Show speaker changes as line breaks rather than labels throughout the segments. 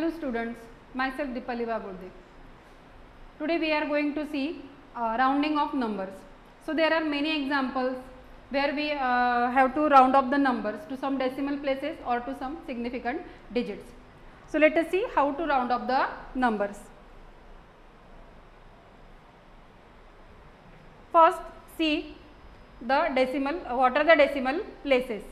Hello students, myself Dipali Baburde. Today we are going to see rounding of numbers. So there are many examples where we have to round up the numbers to some decimal places or to some significant digits. So let us see how to round up the numbers. First see the decimal, what are the decimal places.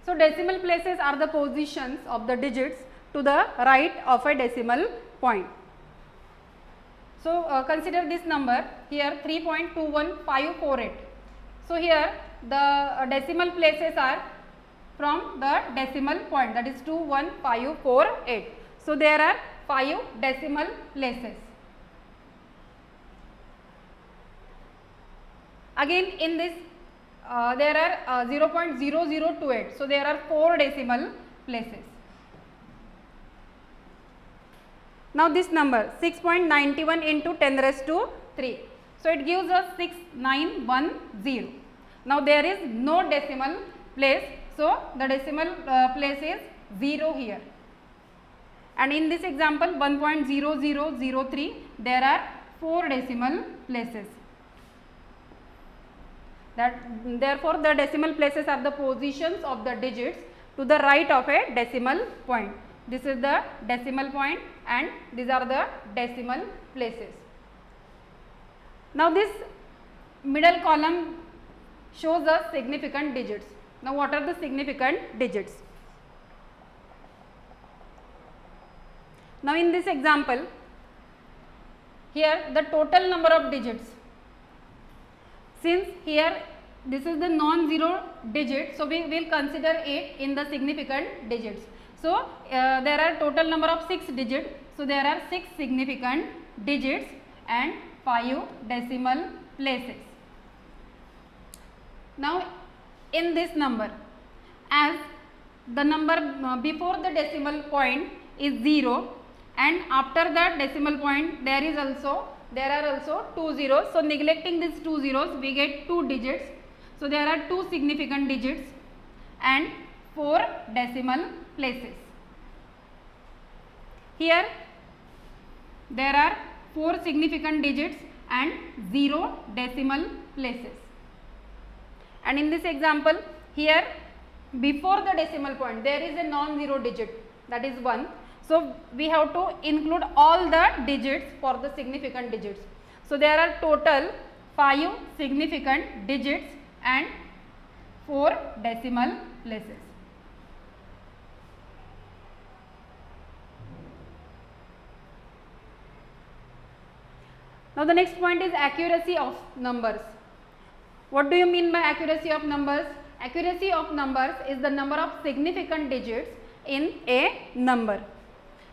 So decimal places are the positions of the digits to the right of a decimal point. So consider this number here 3.21548. So here the decimal places are from the decimal point, that is 21548. So there are 5 decimal places. Again in this there are 0.0028. So there are 4 decimal places. Now this number 6.91 into 10 raised to 3. So it gives us 6910. Now there is no decimal place. So the decimal place is 0 here. And in this example 1.0003 there are 4 decimal places. Therefore the decimal places are the positions of the digits to the right of a decimal point. This is the decimal point and these are the decimal places. Now this middle column shows us significant digits. Now what are the significant digits? Now in this example here the total number of digits, since here this is the non-zero digit, so we will consider it in the significant digits. So there are total number of 6 digits, so there are 6 significant digits and 5 decimal places. Now in this number, as the number before the decimal point is 0 and after that decimal point there are also 2 zeros. So neglecting these 2 zeros we get 2 digits. So there are 2 significant digits and 4 decimal places. Here there are 4 significant digits and 0 decimal places. And in this example here before the decimal point there is a non-zero digit, that is 1. So we have to include all the digits for the significant digits. So there are total 5 significant digits and 4 decimal places. Now the next point is accuracy of numbers. What do you mean by accuracy of numbers? Accuracy of numbers is the number of significant digits in a number.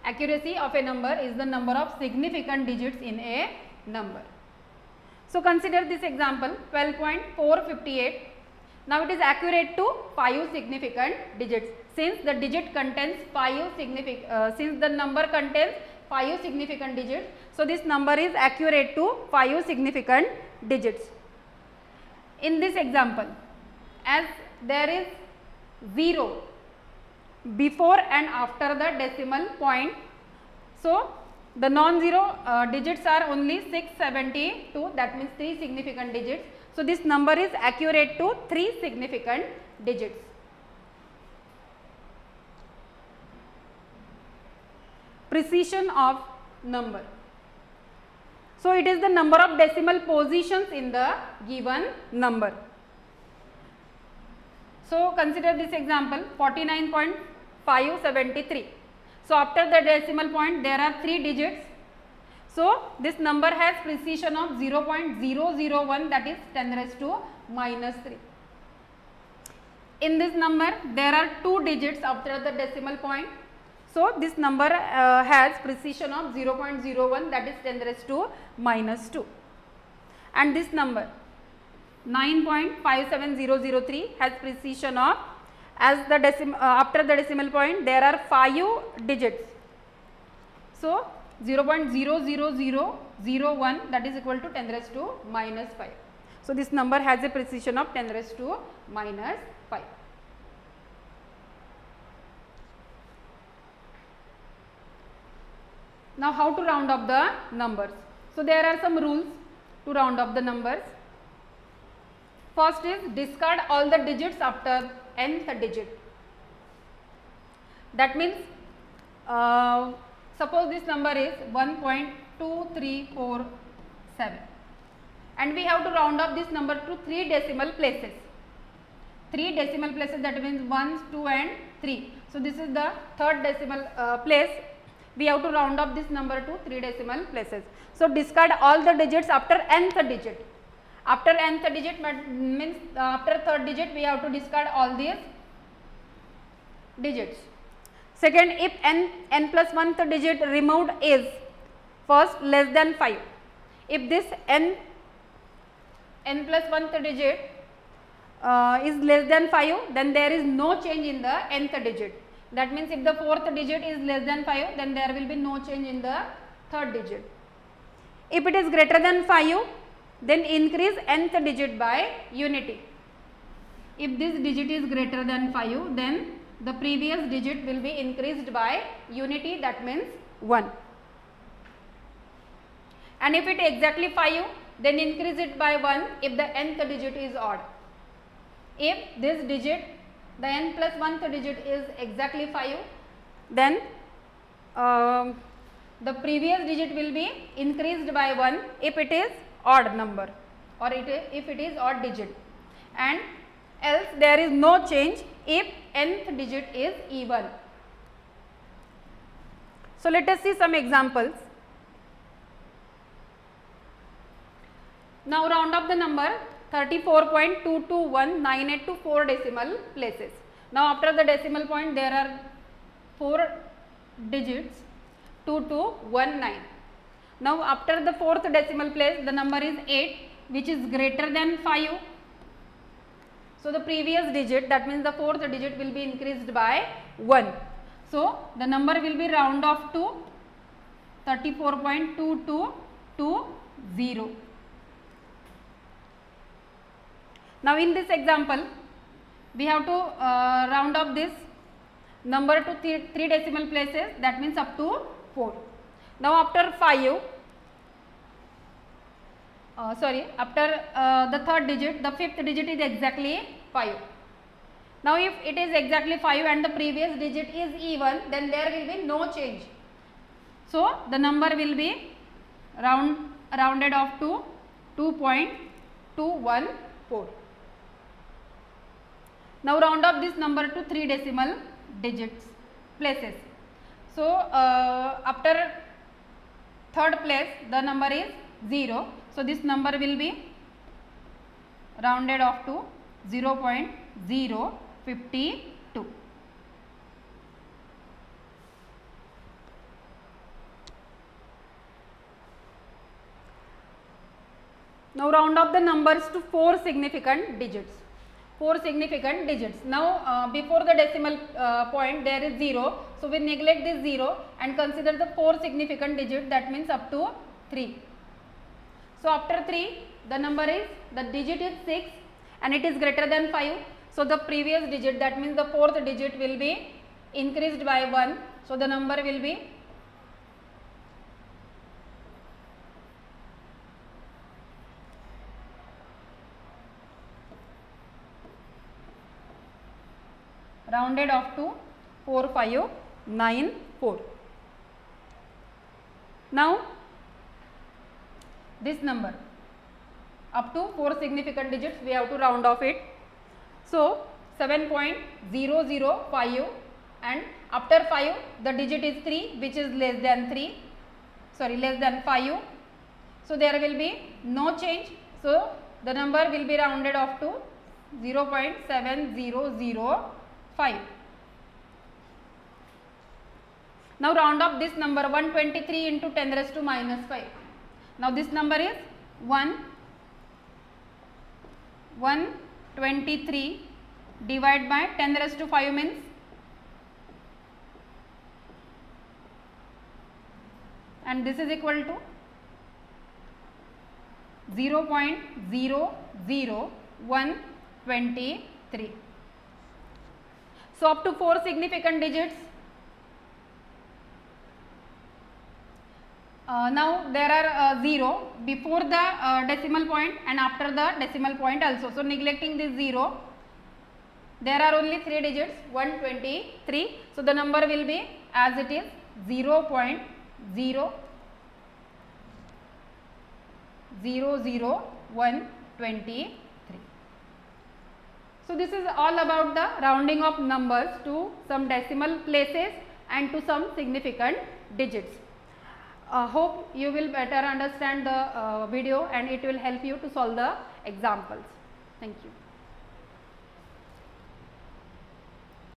Accuracy of a number is the number of significant digits in a number. So consider this example 12.458. Now it is accurate to 5 significant digits, since the digit contains 5 significant since the number contains 5 significant digits. So this number is accurate to 5 significant digits. In this example, as there is 0 before and after the decimal point, so the non-zero digits are only 672, that means 3 significant digits. So this number is accurate to 3 significant digits. Precision of number. So it is the number of decimal positions in the given number. So consider this example 49.573. So after the decimal point there are 3 digits. So this number has precision of 0.001, that is 10 raised to minus 3. In this number there are 2 digits after the decimal point. So this number has precision of 0.01, that is 10 raised to minus 2. And this number 9.57003 has precision of, as the after the decimal point there are 5 digits. So 0.00001, that is equal to 10 raised to minus 5. So this number has a precision of 10 raised to minus 5. Now how to round up the numbers? So there are some rules to round up the numbers. First is discard all the digits after nth digit. That means suppose this number is 1.2347 and we have to round up this number to 3 decimal places. 3 decimal places, that means 1, 2 and 3. So this is the third decimal place. We have to round up this number to 3 decimal places. So discard all the digits after nth digit. After nth digit means after third digit we have to discard all these digits. Second, if n plus 1th digit removed is first less than 5. If this n plus 1th digit is less than 5, then there is no change in the nth digit. That means if the 4th digit is less than 5, then there will be no change in the 3rd digit. If it is greater than 5, then increase nth digit by unity. If this digit is greater than 5, then the previous digit will be increased by unity, that means 1. And if it is exactly 5, then increase it by 1 if the nth digit is odd. If this digit, the n plus 1th digit is exactly 5, then the previous digit will be increased by 1 if it is odd number or if it is odd digit, and else there is no change if nth digit is even. So let us see some examples. Now round up the number 34.22198 to 4 decimal places. Now after the decimal point there are 4 digits 2 to 19. Now after the 4th decimal place the number is 8, which is greater than 5. So the previous digit, that means the 4th digit, will be increased by 1. So the number will be round off to 34.2220. Now in this example we have to round up this number to 3 decimal places, that means up to 4. Now after 5, after the 3rd digit, the 5th digit is exactly 5. Now if it is exactly 5 and the previous digit is even, then there will be no change. So the number will be rounded off to 2.214. Now round up this number to 3 decimal digits places. So after 3rd place the number is 0. So this number will be rounded off to 0.052. Now round up the numbers to 4 significant digits. 4 significant digits. Now before the decimal point there is 0. So we neglect this 0 and consider the 4 significant digits, that means up to 3. So after 3 the number is, the digit is 6 and it is greater than 5. So the previous digit, that means the 4th digit, will be increased by 1. So the number will be rounded off to 4594. Now this number up to 4 significant digits we have to round off it. So 7.005, and after 5 the digit is 3, which is less than 5. So there will be no change. So the number will be rounded off to 0.7005. Now round up this number 123 into 10 raised to minus 5. Now this number is 123 divided by 10 raised to 5 means and this is equal to 0.00123. So up to 4 significant digits. Now there are 0 before the decimal point and after the decimal point also. So neglecting this 0, there are only 3 digits, 123. So the number will be as it is 0.00123. So this is all about the rounding of numbers to some decimal places and to some significant digits. Hope you will better understand the video and it will help you to solve the examples. Thank you.